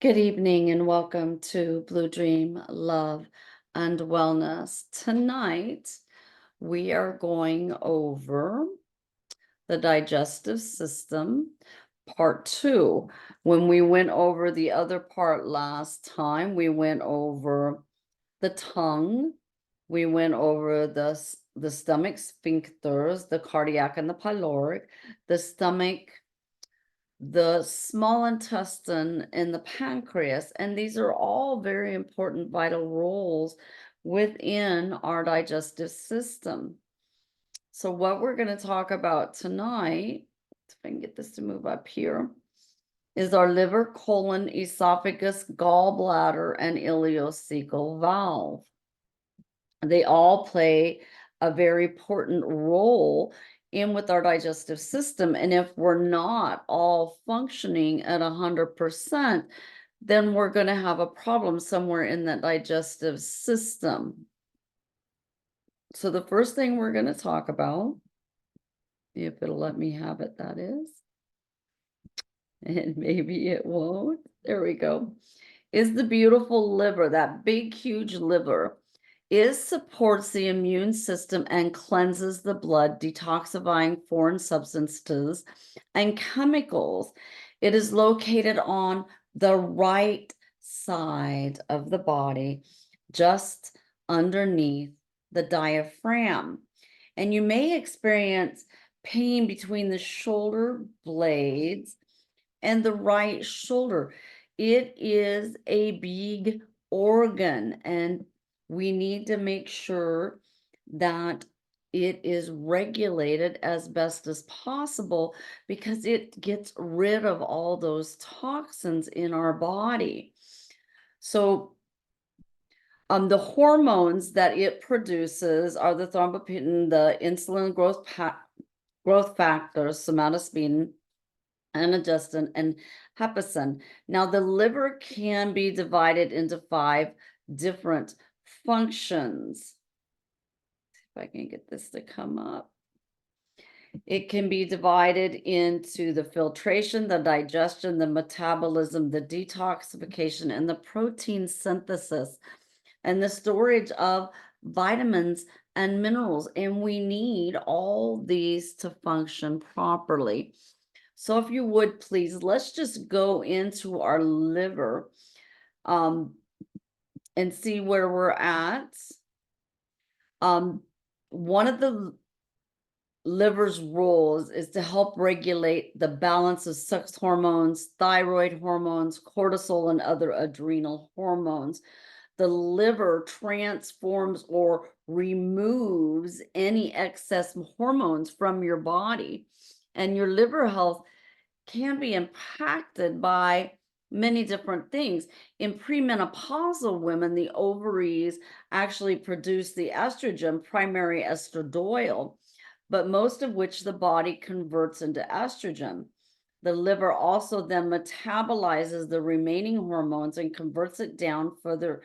Good evening and welcome to Blue Dream Love and Wellness. Tonight, we are going over the digestive system, part two. When we went over the other part last time, we went over the tongue, we went over the stomach sphincters, the cardiac and the pyloric, the stomach, the small intestine, and the pancreas. And these are all very important vital roles within our digestive system. So, what we're going to talk about tonight, if I can get this to move up here, is our liver, colon, esophagus, gallbladder, and ileocecal valve. They all play a very important role in with our digestive system. And if we're not all functioning at 100%, then we're going to have a problem somewhere in that digestive system. So the first thing we're going to talk about, if it'll let me have it, that is, and maybe it won't. There we go. Is the beautiful liver, that big, huge liver. It supports the immune system and cleanses the blood, detoxifying foreign substances and chemicals. It is located on the right side of the body, just underneath the diaphragm. And you may experience pain between the shoulder blades and the right shoulder. It is a big organ, and we need to make sure that it is regulated as best as possible because it gets rid of all those toxins in our body. So, the hormones that it produces are the thrombopoietin, the insulin growth factors, somatostatin, anagestin, and heparin. Now, the liver can be divided into 5 different functions. If I can get this to come up. It can be divided into the filtration, the digestion, the metabolism, the detoxification, and the protein synthesis, and the storage of vitamins and minerals. And we need all these to function properly. So if you would please, let's just go into our liver and see where we're at. One of the liver's roles is to help regulate the balance of sex hormones, thyroid hormones, cortisol, and other adrenal hormones. The liver transforms or removes any excess hormones from your body, and your liver health can be impacted by many different things. In premenopausal women, the ovaries actually produce the estrogen, primary estradiol, but most of which the body converts into estrogen. The liver also then metabolizes the remaining hormones and converts it down further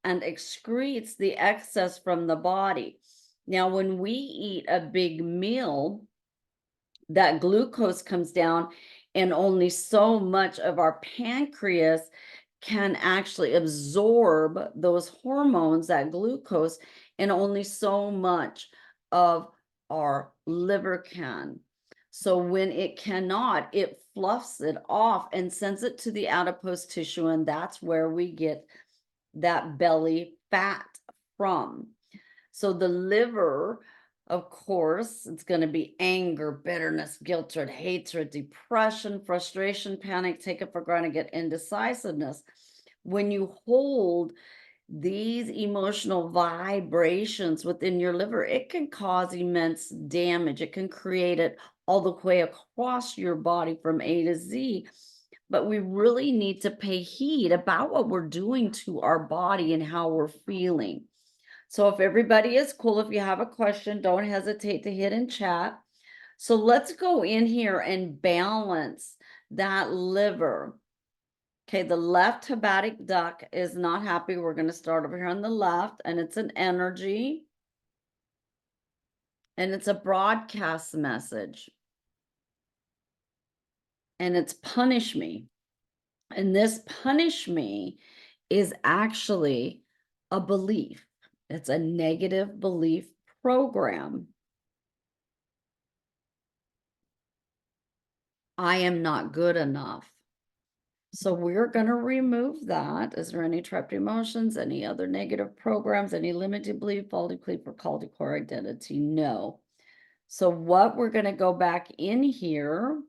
and excretes the excess from the body. Now, when we eat a big meal, that glucose comes down, and only so much of our pancreas can actually absorb those hormones, that glucose, and only so much of our liver can. So when it cannot, it fluffs it off and sends it to the adipose tissue, and that's where we get that belly fat from. So the liver, of course, it's going to be anger, bitterness, guilt, dread, hatred, depression, frustration, panic, take it for granted, indecisiveness. When you hold these emotional vibrations within your liver, it can cause immense damage. It can create it all the way across your body from A to Z. But we really need to pay heed about what we're doing to our body and how we're feeling. So if everybody is cool, if you have a question, don't hesitate to hit in chat. So let's go in here and balance that liver. Okay, the left hepatic duct is not happy. We're going to start over here on the left, and it's an energy, and it's a broadcast message, and it's punish me. And this punish me is actually a belief. It's a negative belief program. I am not good enough. So we're going to remove that. Is there any trapped emotions, any other negative programs, any limited belief, faulty belief, or called to core identity? No. So what we're going to go back in here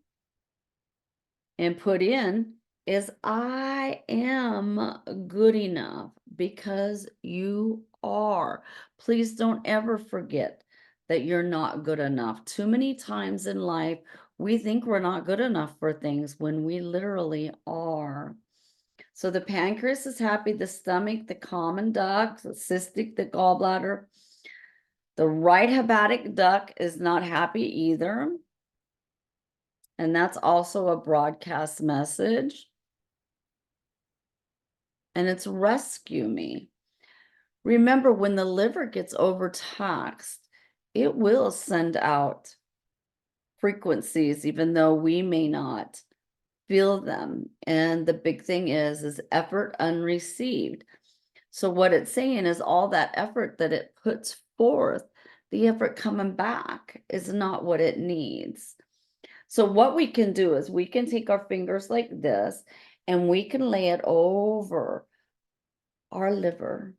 and put in is I am good enough, because you are. Please don't ever forget that you're not good enough. Too many times in life, we think we're not good enough for things when we literally are. So the pancreas is happy, the stomach, the common duct, the cystic, the gallbladder. The right hepatic duct is not happy either. And that's also a broadcast message. And it's rescue me. Remember, when the liver gets overtaxed, it will send out frequencies, even though we may not feel them. And the big thing is effort unreceived. So what it's saying is all that effort that it puts forth, the effort coming back is not what it needs. So what we can do is we can take our fingers like this and we can lay it over our liver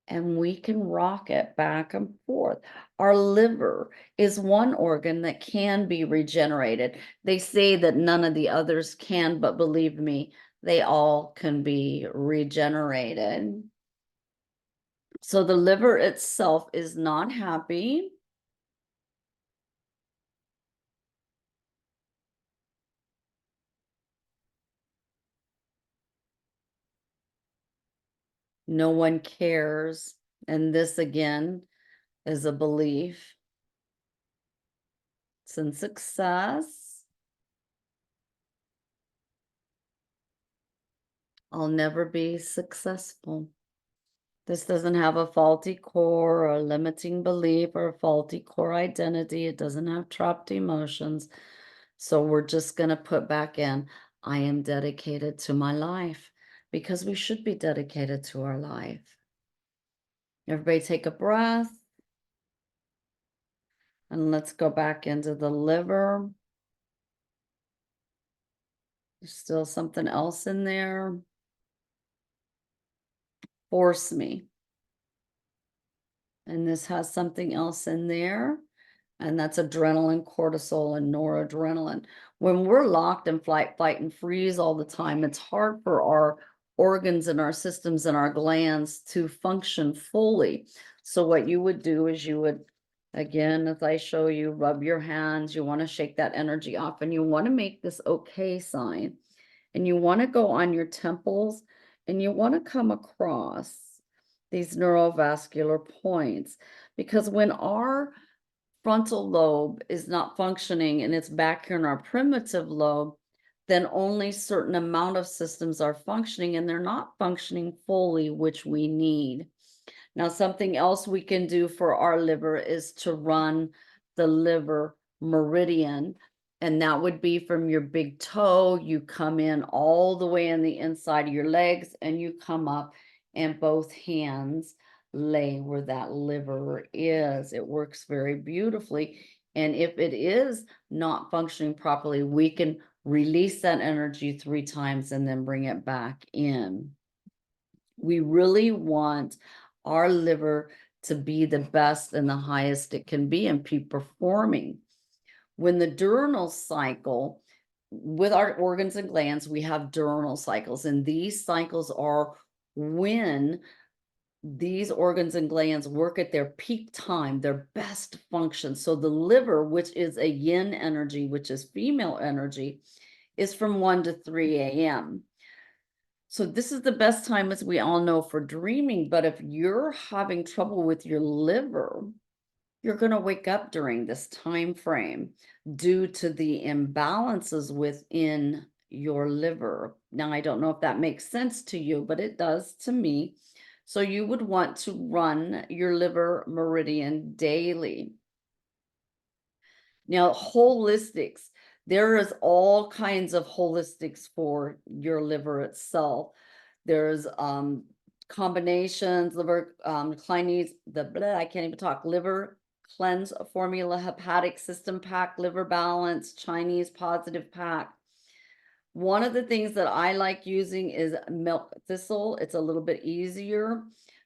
and we can rock it back and forth. Our liver is one organ that can be regenerated. They say that none of the others can, but believe me, they all can be regenerated. So the liver itself is not happy. No one cares. And this again is a belief. It's in success. I'll never be successful. This doesn't have a faulty core or a limiting belief or a faulty core identity. It doesn't have trapped emotions. So we're just going to put back in, I am dedicated to my life, because we should be dedicated to our life. Everybody take a breath. And let's go back into the liver. There's still something else in there. Force me. And this has something else in there. And that's adrenaline, cortisol, and noradrenaline. When we're locked in flight, fight, and freeze all the time, it's hard for our organs and our systems and our glands to function fully. So what you would do is you would, again, as I show you, rub your hands. You want to shake that energy off, and you want to make this okay sign. And you want to go on your temples, and you want to come across these neurovascular points, because when our frontal lobe is not functioning and it's back here in our primitive lobe, then only certain amount of systems are functioning, and they're not functioning fully, which we need. Now, something else we can do for our liver is to run the liver meridian, and that would be from your big toe. You come in all the way in the inside of your legs, and you come up, and both hands lay where that liver is. It works very beautifully. And if it is not functioning properly, we can release that energy 3 times and then bring it back in. We really want our liver to be the best and the highest it can be and be performing. When the diurnal cycle, with our organs and glands, we have diurnal cycles, and these cycles are when these organs and glands work at their peak time, their best function. So the liver, which is a yin energy, which is female energy, is from 1 to 3 a.m. So this is the best time, as we all know, for dreaming. But if you're having trouble with your liver, you're going to wake up during this time frame due to the imbalances within your liver. Now, I don't know if that makes sense to you, but it does to me. So you would want to run your liver meridian daily. Now, holistics, There is all kinds of holistics for your liver itself. There's combinations, liver cleanse, I can't even talk, liver cleanse formula, hepatic system pack, liver balance, Chinese positive pack. One of the things that I like using is milk thistle. It's a little bit easier,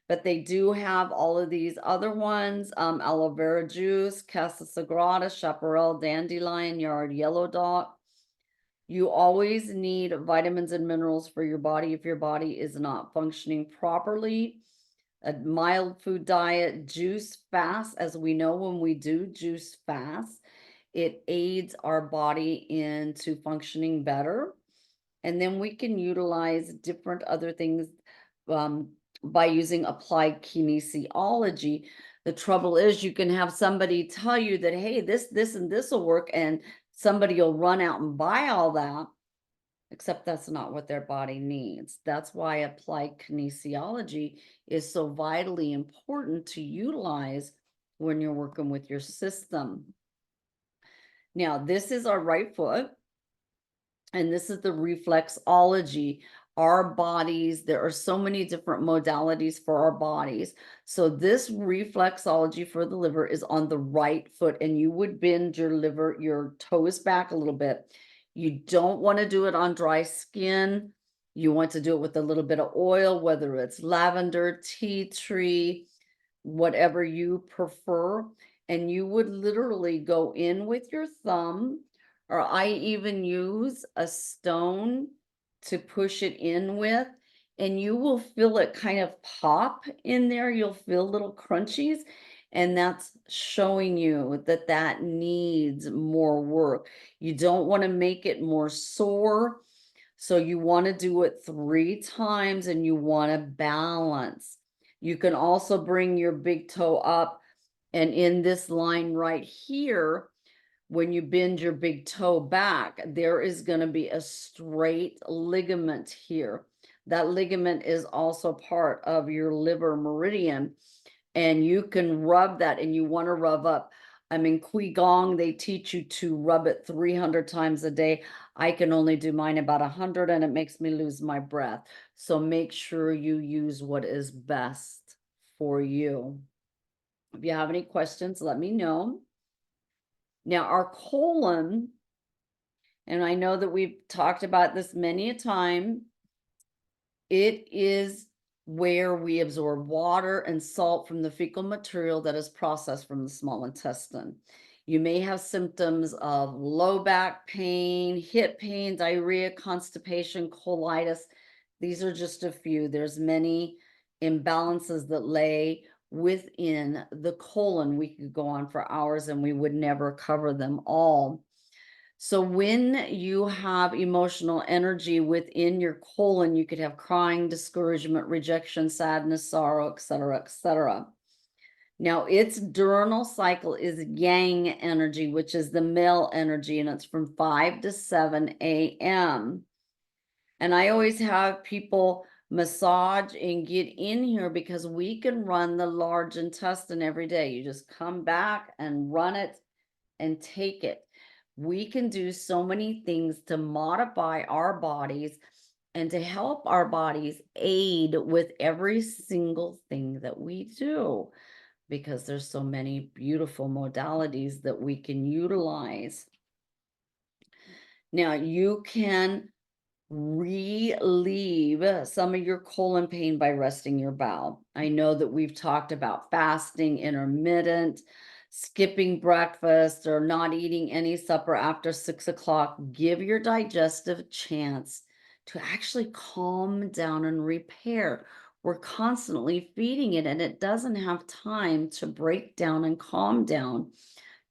but they do have all of these other ones, aloe vera juice, Casa Sagrada, Chaparral, Dandelion, Yard Yellow Dot. You always need vitamins and minerals for your body if your body is not functioning properly. A mild food diet, juice fast, as we know when we do juice fast, it aids our body into functioning better. And then we can utilize different other things um, by using applied kinesiology. The trouble is you can have somebody tell you that, hey, this, and this will work, and somebody will run out and buy all that, except that's not what their body needs. That's why applied kinesiology is so vitally important to utilize when you're working with your system. Now, this is our right foot, and this is the reflexology. Our bodies, there are so many different modalities for our bodies. So this reflexology for the liver is on the right foot, and you would bend your liver, your toes back a little bit. You don't want to do it on dry skin. You want to do it with a little bit of oil, whether it's lavender, tea tree, whatever you prefer. And you would literally go in with your thumb, or I even use a stone to push it in with, and you will feel it kind of pop in there. You'll feel little crunchies, and that's showing you that that needs more work. You don't want to make it more sore, so you want to do it 3 times, and you want to balance. You can also bring your big toe up, and in this line right here, when you bend your big toe back, there is going to be a straight ligament here. That ligament is also part of your liver meridian, and you can rub that, and you want to rub up. I mean, Qigong, they teach you to rub it 300 times a day. I can only do mine about 100, and it makes me lose my breath. So make sure you use what is best for you. If you have any questions, let me know. Now, our colon, and I know that we've talked about this many a time, it is where we absorb water and salt from the fecal material that is processed from the small intestine. You may have symptoms of low back pain, hip pain, diarrhea, constipation, colitis. These are just a few. There's many imbalances that lay within the colon. We could go on for hours and we would never cover them all. So when you have emotional energy within your colon, you could have crying, discouragement, rejection, sadness, sorrow, etc., etc. Now, its diurnal cycle is yang energy, which is the male energy, and it's from 5 to 7 a.m. And I always have people massage and get in here because we can run the large intestine every day. You just come back and run it and take it. We can do so many things to modify our bodies and to help our bodies aid with every single thing that we do, because there's so many beautiful modalities that we can utilize. Now, you can relieve some of your colon pain by resting your bowel. I know that we've talked about fasting, intermittent, skipping breakfast, or not eating any supper after 6 o'clock. Give your digestive a chance to actually calm down and repair. We're constantly feeding it, and it doesn't have time to break down and calm down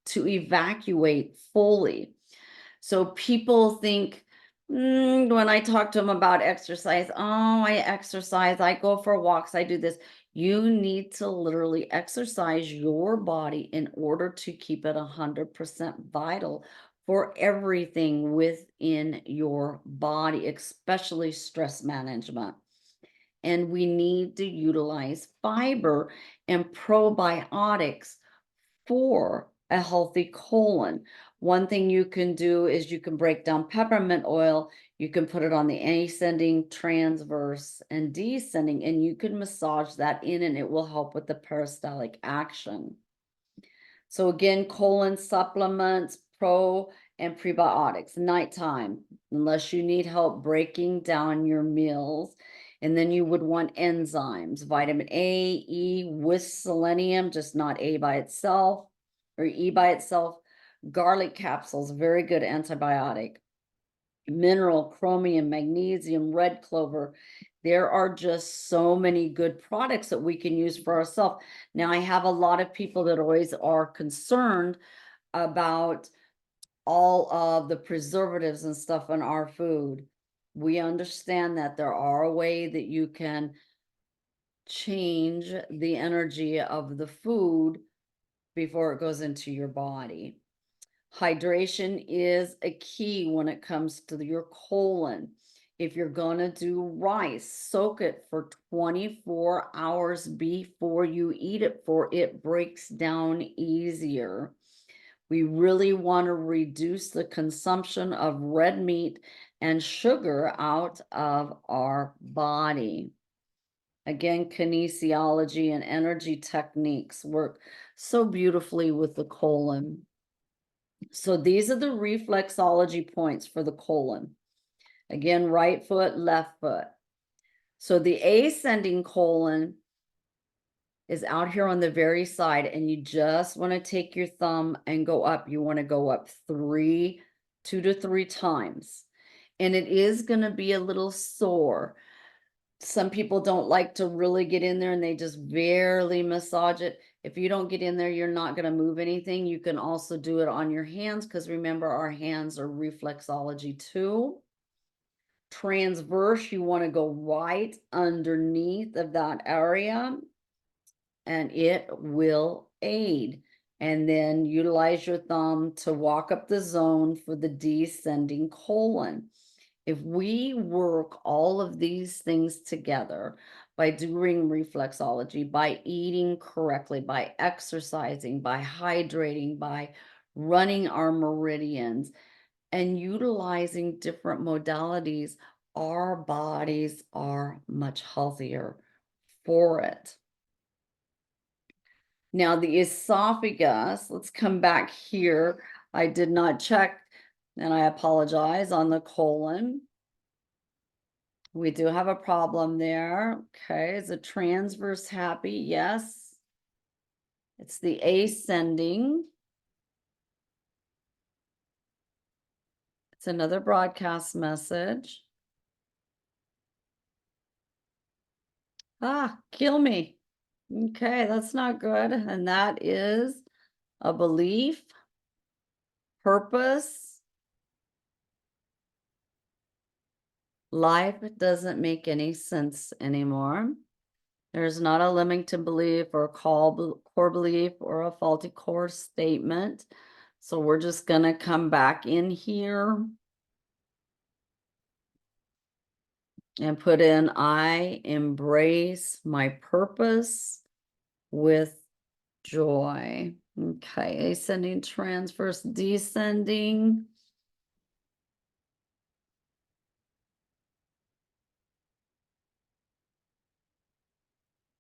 to evacuate fully. So people think, when I talk to them about exercise, oh, I exercise, I go for walks, I do this. You need to literally exercise your body in order to keep it 100% vital for everything within your body, especially stress management. And we need to utilize fiber and probiotics for a healthy colon. One thing you can do is you can break down peppermint oil, you can put it on the ascending, transverse, and descending, and you can massage that in, and it will help with the peristaltic action. So again, colon supplements, pro and prebiotics, nighttime, unless you need help breaking down your meals. And then you would want enzymes, vitamin A, E with selenium, just not A by itself or E by itself. Garlic capsules, very good antibiotic. Mineral, chromium, magnesium, red clover. There are just so many good products that we can use for ourselves. Now, I have a lot of people that always are concerned about all of the preservatives and stuff in our food. We understand that there are a way that you can change the energy of the food before it goes into your body. Hydration is a key when it comes to your colon. If you're going to do rice, soak it for 24 hours before you eat it, for it breaks down easier. We really want to reduce the consumption of red meat and sugar out of our body. Again, kinesiology and energy techniques work so beautifully with the colon. So these are the reflexology points for the colon. Again, right foot, left foot. So the ascending colon is out here on the very side, and you just want to take your thumb and go up. You want to go up 2 to 3 times. And it is going to be a little sore. Some people don't like to really get in there and they just barely massage it. If you don't get in there, you're not going to move anything. You can also do it on your hands, because remember, our hands are reflexology too. Transverse, you want to go right underneath of that area, and it will aid. And then utilize your thumb to walk up the zone for the descending colon. If we work all of these things together by doing reflexology, by eating correctly, by exercising, by hydrating, by running our meridians, and utilizing different modalities, our bodies are much healthier for it. Now, the esophagus, let's come back here. I did not check, and I apologize, on the colon. We do have a problem there. Okay, is the transverse happy? Yes. It's the ascending. It's another broadcast message. Ah, kill me. Okay, that's not good. And that is a belief, purpose. Life doesn't make any sense anymore. There's not a limiting belief or a core belief or a faulty core statement. So we're just going to come back in here and put in, I embrace my purpose with joy. Okay, ascending, transverse, descending.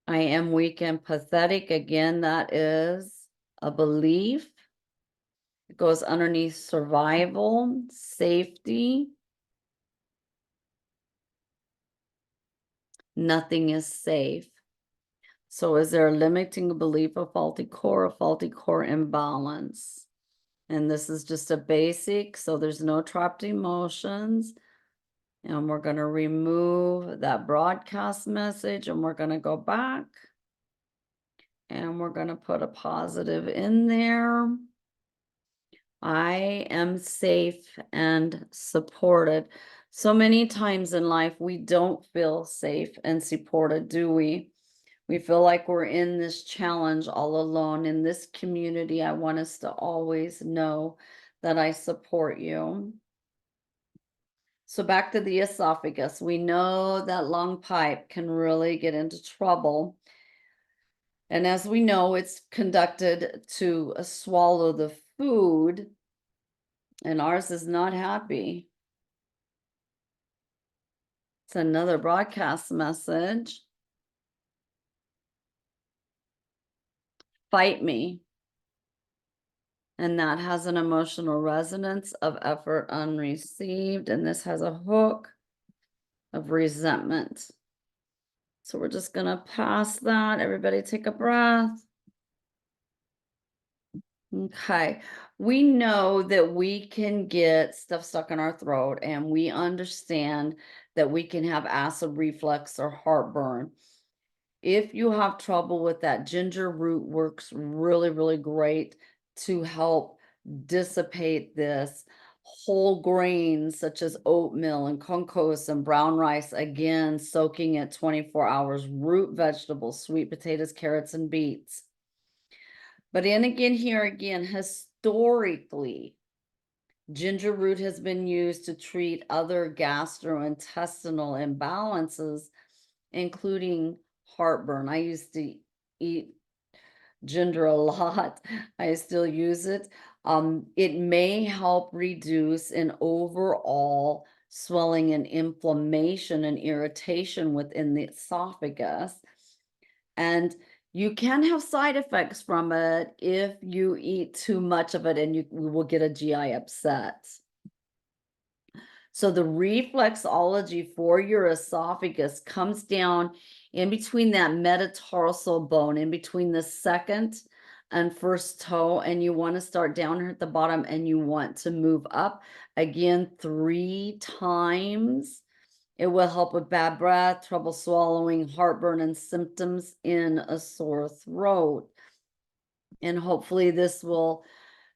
I am weak and pathetic. Again, that is a belief. It goes underneath survival, safety. Nothing is safe. So is there a limiting belief, a faulty core imbalance? And this is just a basic, so there's no trapped emotions. And we're going to remove that broadcast message, and we're going to go back. And we're going to put a positive in there. I am safe and supported. So many times in life, we don't feel safe and supported, do we? We feel like we're in this challenge all alone. In this community, I want us to always know that I support you. So back to the esophagus. We know that lung pipe can really get into trouble. And as we know, it's conducted to swallow the food, and ours is not happy. It's another broadcast message. Fight me. And that has an emotional resonance of effort unreceived. And this has a hook of resentment. So we're just going to pass that. Everybody take a breath. Okay. We know that we can get stuff stuck in our throat, and we understand that we can have acid reflux or heartburn. If you have trouble with that, ginger root works really, really great to help dissipate this. Whole grains such as oatmeal and concos and brown rice, again, soaking it 24 hours, root vegetables, sweet potatoes, carrots, and beets. But in again, here again, historically, ginger root has been used to treat other gastrointestinal imbalances, including heartburn. I used to eat ginger a lot. I still use it. It may help reduce an overall swelling and inflammation and irritation within the esophagus. And you can have side effects from it if you eat too much of it, and you will get a GI upset. So the reflexology for your esophagus comes down in between that metatarsal bone, in between the second and first toe, and you want to start down here at the bottom, and you want to move up again 3 times. It will help with bad breath, trouble swallowing, heartburn, and symptoms in a sore throat. And hopefully this will,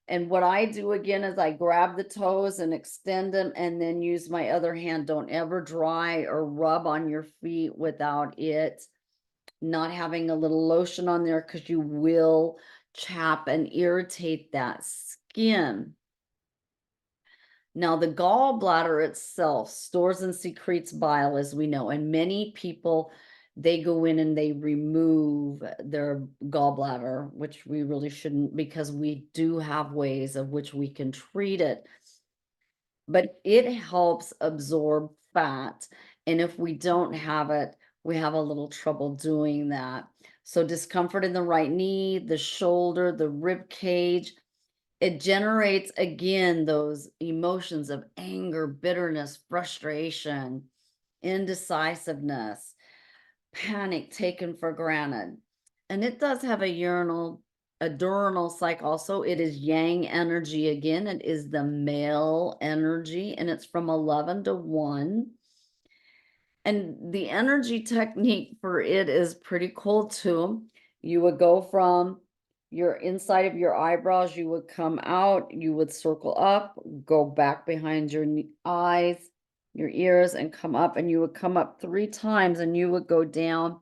and what I do again is I grab the toes and extend them and then use my other hand. Don't ever dry or rub on your feet without it not having a little lotion on there, because you will chap and irritate that skin. Now, the gallbladder itself stores and secretes bile, as we know, and many people, they go in and they remove their gallbladder, which we really shouldn't, because we do have ways of which we can treat it. But it helps absorb fat, and if we don't have it, we have a little trouble doing that. So discomfort in the right knee, the shoulder, the rib cage, it generates again those emotions of anger, bitterness, frustration, indecisiveness, panic, taken for granted. And it does have a diurnal cycle also. It is yang energy again. It is the male energy, and it's from 11 to 1. And the energy technique for it is pretty cool too. You would go from your inside of your eyebrows, you would come out, you would circle up, go back behind your eyes, your ears, and come up, and you would come up 3 times, and you would go down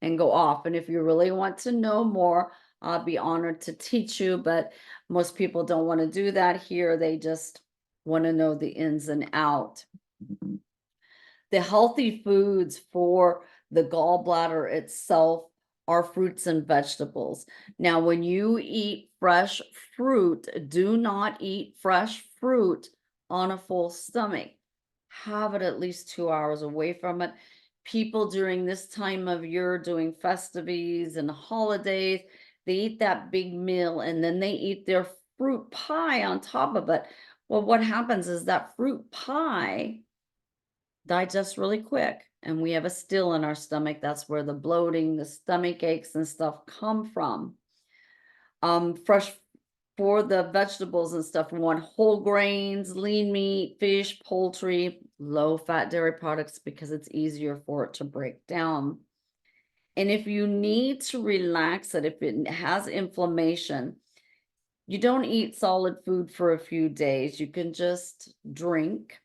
and go off. And if you really want to know more, I'll be honored to teach you, but most people don't want to do that here. They just want to know the ins and out. The healthy foods for the gallbladder itself are fruits and vegetables. Now, when you eat fresh fruit, do not eat fresh fruit on a full stomach. Have it at least 2 hours away from it. People during this time of year doing festivities and holidays, they eat that big meal and then they eat their fruit pie on top of it. Well, what happens is that fruit pie digests really quick, and we have a still in our stomach. That's where the bloating, the stomach aches and stuff come from. Fresh for the vegetables and stuff, we want whole grains, lean meat, fish, poultry, low fat dairy products, because it's easier for it to break down. And if you need to relax it, if it has inflammation, you don't eat solid food for a few days. You can just drink.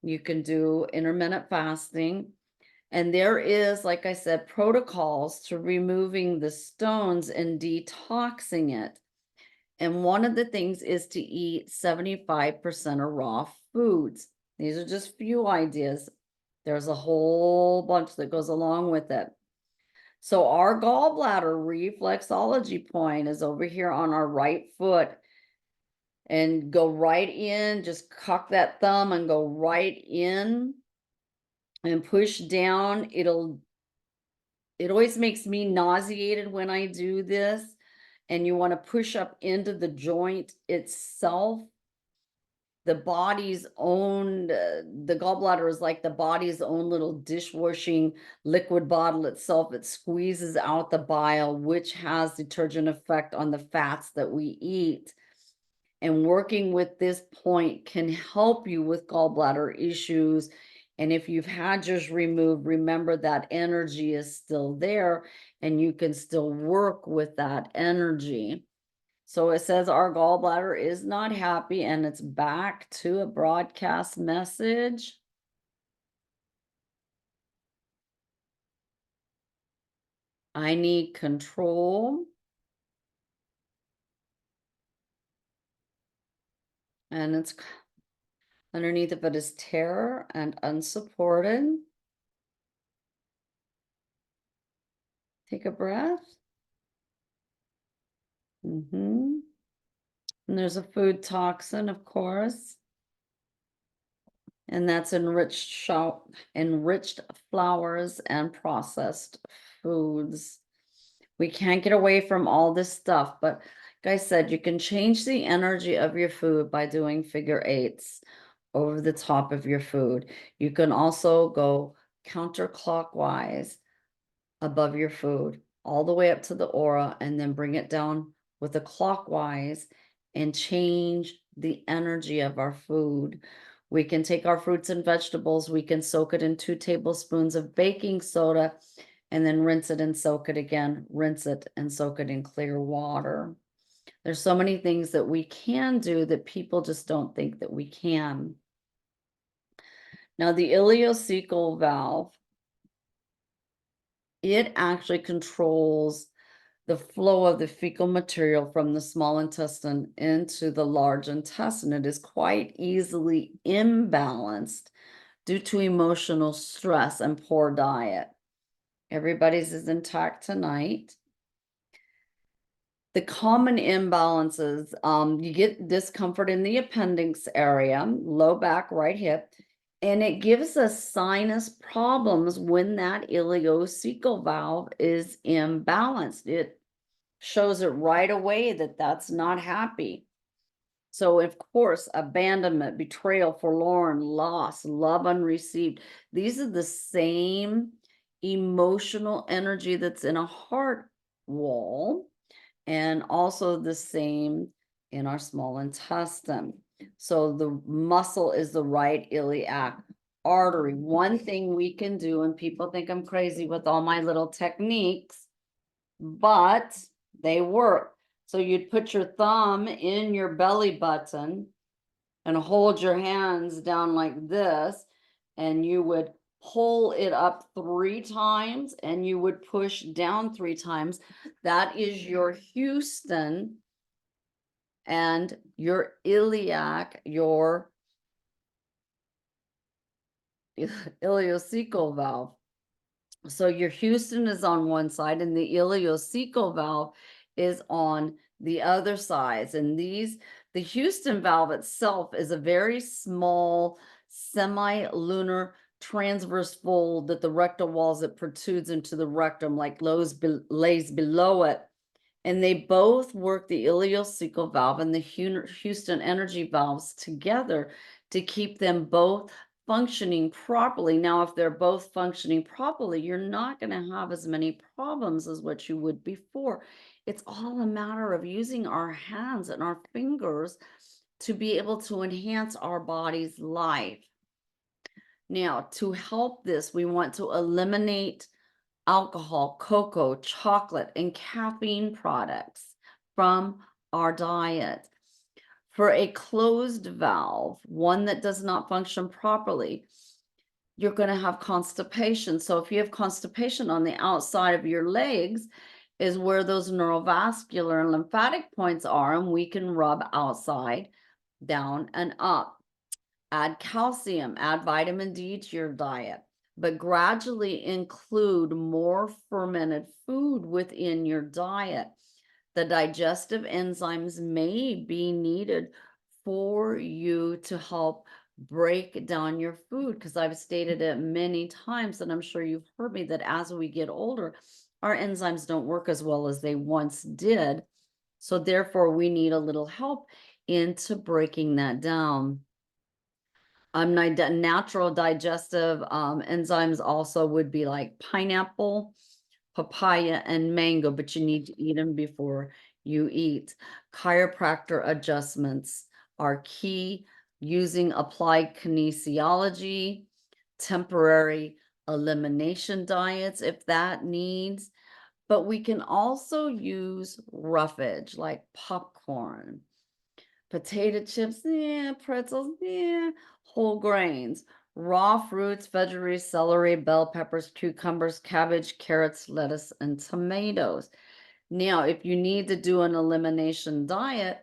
You can do intermittent fasting. And there is, like I said, protocols to removing the stones and detoxing it. And one of the things is to eat 75% of raw foods. These are just few ideas. There's a whole bunch that goes along with it. So our gallbladder reflexology point is over here on our right foot, and go right in, just cock that thumb and go right in and push down. It always makes me nauseated when I do this, and you want to push up into the joint itself. The body's own the gallbladder is like the body's own little dishwashing liquid bottle itself. It squeezes out the bile, which has detergent effect on the fats that we eat. And working with this point can help you with gallbladder issues. And if you've had yours removed, remember that energy is still there and you can still work with that energy. So it says our gallbladder is not happy, and it's back to a broadcast message. I need control. And it's underneath of it is terror and unsupported. Take a breath. And there's a food toxin, of course. And that's enriched flours and processed foods. We can't get away from all this stuff, but like I said, you can change the energy of your food by doing figure eights over the top of your food. You can also go counterclockwise above your food, all the way up to the aura, and then bring it down with a clockwise and change the energy of our food. We can take our fruits and vegetables, we can soak it in 2 tablespoons of baking soda, and then rinse it and soak it again, rinse it and soak it in clear water. There's so many things that we can do that people just don't think that we can. Now, the ileocecal valve, it actually controls the flow of the fecal material from the small intestine into the large intestine. It is quite easily imbalanced due to emotional stress and poor diet. Everybody's is intact tonight. The common imbalances, you get discomfort in the appendix area, low back, right hip, and it gives us sinus problems when that ileocecal valve is imbalanced. It shows it right away that that's not happy. So, of course, abandonment, betrayal, forlorn, loss, love unreceived, these are the same emotional energy that's in a heart wall, and also the same in our small intestine. So the muscle is the right iliac artery. One thing we can do, and people think I'm crazy with all my little techniques, but they work. So you'd put your thumb in your belly button and hold your hands down like this, and you would pull it up 3 times and you would push down 3 times. That is your Houston and your iliac, your ileocecal valve. So your Houston is on one side and the ileocecal valve is on the other sides. And the Houston valve itself is a very small semi-lunar transverse fold that the rectal walls, it protrudes into the rectum, like lays below it. And they both work, the ileocecal valve and the Houston energy valves, together to keep them both functioning properly. Now, if they're both functioning properly, you're not going to have as many problems as what you would before. It's all a matter of using our hands and our fingers to be able to enhance our body's life. Now, to help this, we want to eliminate alcohol, cocoa, chocolate, and caffeine products from our diet. For a closed valve, one that does not function properly, you're going to have constipation. So if you have constipation on the outside of your legs is where those neurovascular and lymphatic points are, and we can rub outside, down, and up. Add calcium, add vitamin D to your diet. but gradually include more fermented food within your diet. The digestive enzymes may be needed for you to help break down your food, because I've stated it many times, and I'm sure you've heard me, that as we get older, our enzymes don't work as well as they once did. So therefore, we need a little help into breaking that down. Natural digestive enzymes also would be like pineapple, papaya, and mango, but you need to eat them before you eat. Chiropractor adjustments are key, using applied kinesiology, temporary elimination diets if that needs. But we can also use roughage like popcorn, potato chips, yeah, pretzels, yeah, whole grains, raw fruits, veggies, celery, bell peppers, cucumbers, cabbage, carrots, lettuce, and tomatoes. Now, if you need to do an elimination diet,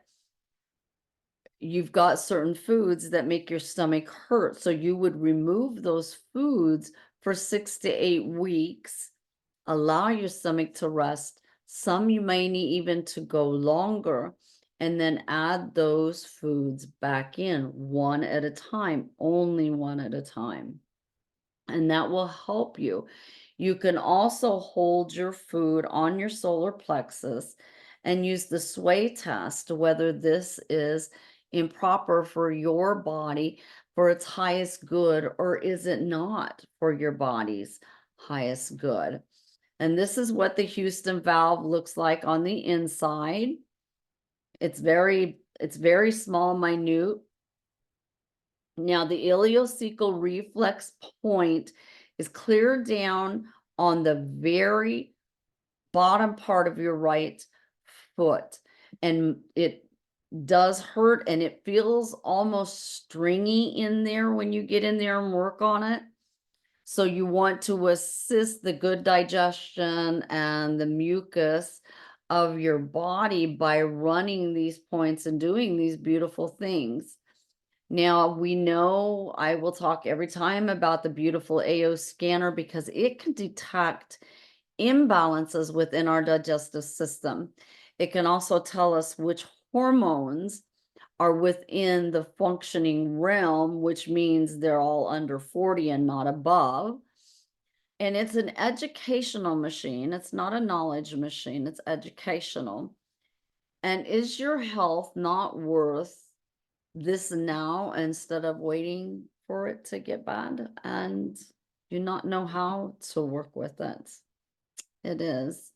you've got certain foods that make your stomach hurt. So you would remove those foods for 6 to 8 weeks, allow your stomach to rest. Some you may need even to go longer, and then add those foods back in one at a time, only one at a time. And that will help you. You can also hold your food on your solar plexus and use the sway test, whether this is improper for your body for its highest good, or is it not for your body's highest good. And this is what the Houston valve looks like on the inside. It's very small, minute. Now, the ileocecal reflex point is clear down on the very bottom part of your right foot. And it does hurt, and it feels almost stringy in there when you get in there and work on it. So you want to assist the good digestion and the mucus of your body by running these points and doing these beautiful things. Now, we know I will talk every time about the beautiful AO scanner, because it can detect imbalances within our digestive system. It can also tell us which hormones are within the functioning realm, which means they're all under 40 and not above. And it's an educational machine. It's not a knowledge machine, it's educational. And is your health not worth this now, instead of waiting for it to get bad and you not know how to work with it? It is.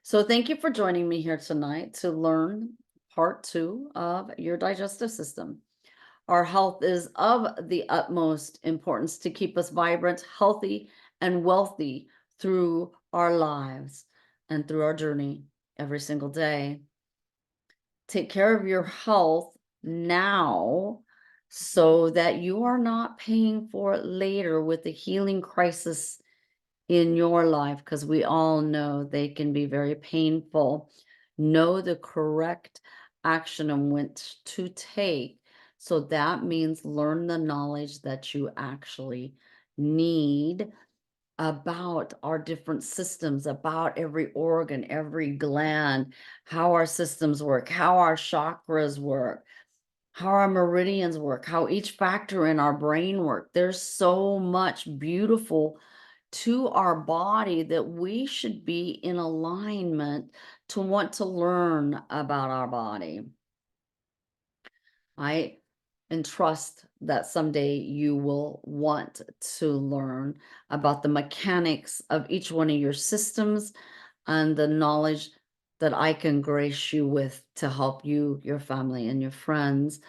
So thank you for joining me here tonight to learn part 2 of your digestive system. Our health is of the utmost importance to keep us vibrant, healthy, and wealthy through our lives and through our journey every single day. Take care of your health now so that you are not paying for it later with the healing crisis in your life, because we all know they can be very painful. Know the correct action and what to take. So that means learn the knowledge that you actually need about our different systems, about every organ, every gland, how our systems work, how our chakras work, how our meridians work, how each factor in our brain work. There's so much beautiful to our body that we should be in alignment to want to learn about our body. I and trust that someday you will want to learn about the mechanics of each one of your systems and the knowledge that I can grace you with to help you, your family, and your friends.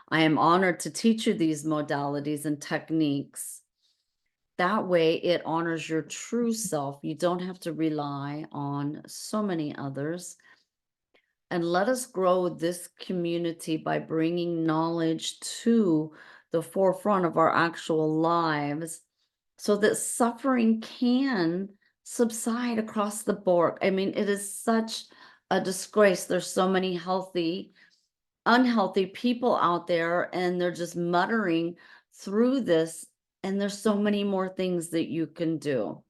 I am honored to teach you these modalities and techniques. That way, it honors your true self. You don't have to rely on so many others. And let us grow this community by bringing knowledge to the forefront of our actual lives so that suffering can subside across the board. I mean, it is such a disgrace. There's so many unhealthy people out there, and they're just muttering through this And there's so many more things that you can do.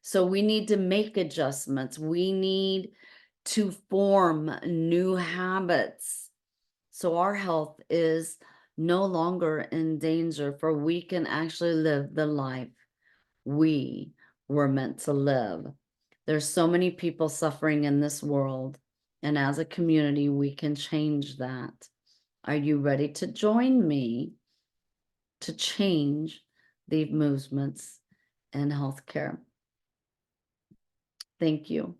So we need to make adjustments. We need to form new habits. So our health is no longer in danger, for we can actually live the life we were meant to live. There's so many people suffering in this world, and as a community, we can change that. Are you ready to join me to change the movements in healthcare? Thank you.